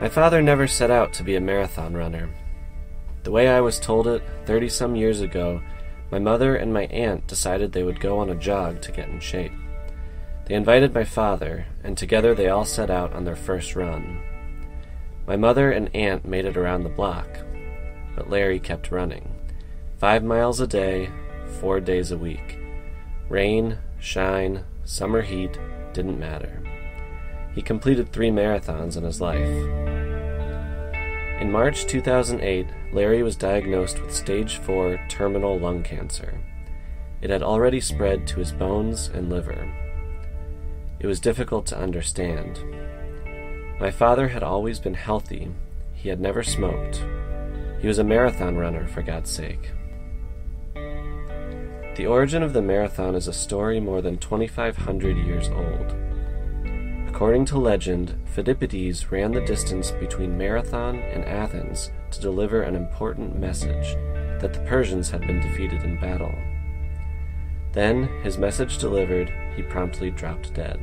My father never set out to be a marathon runner. The way I was told it 30-some years ago, my mother and my aunt decided they would go on a jog to get in shape. They invited my father, and together they all set out on their first run. My mother and aunt made it around the block, but Larry kept running. 5 miles a day, 4 days a week. Rain, shine, summer heat, didn't matter. He completed 3 marathons in his life. In March 2008, Larry was diagnosed with stage 4 terminal lung cancer. It had already spread to his bones and liver. It was difficult to understand. My father had always been healthy. He had never smoked. He was a marathon runner, for God's sake. The origin of the marathon is a story more than 2,500 years old. According to legend, Phidippides ran the distance between Marathon and Athens to deliver an important message that the Persians had been defeated in battle. Then, his message delivered, he promptly dropped dead.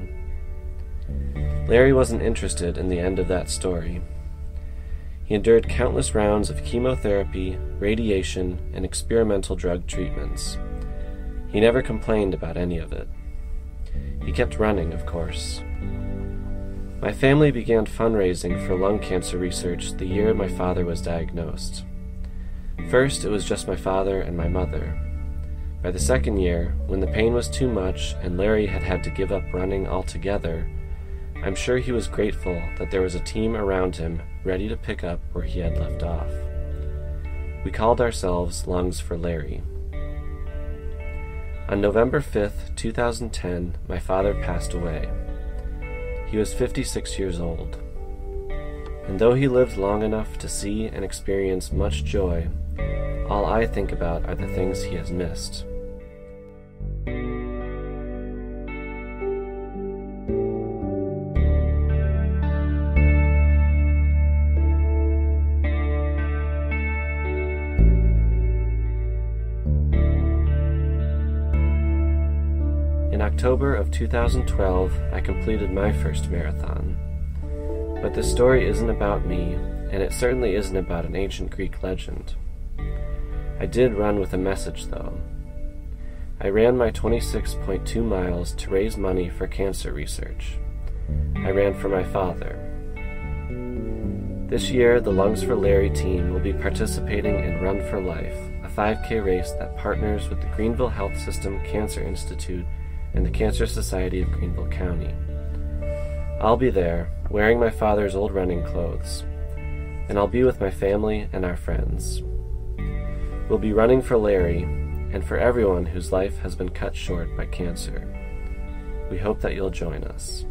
Larry wasn't interested in the end of that story. He endured countless rounds of chemotherapy, radiation, and experimental drug treatments. He never complained about any of it. He kept running, of course. My family began fundraising for lung cancer research the year my father was diagnosed. First, it was just my father and my mother. By the second year, when the pain was too much and Larry had had to give up running altogether, I'm sure he was grateful that there was a team around him ready to pick up where he had left off. We called ourselves Lungs4Larry. On November 5th, 2010, my father passed away. He was 56 years old. And though he lived long enough to see and experience much joy, all I think about are the things he has missed. In October of 2012, I completed my first marathon. But this story isn't about me, and it certainly isn't about an ancient Greek legend. I did run with a message, though. I ran my 26.2 miles to raise money for cancer research. I ran for my father. This year, the Lungs4Larry team will be participating in Run for Life, a 5K race that partners with the Greenville Health System Cancer Institute and the Cancer Society of Greenville County. I'll be there, wearing my father's old running clothes, and I'll be with my family and our friends. We'll be running for Larry, and for everyone whose life has been cut short by cancer. We hope that you'll join us.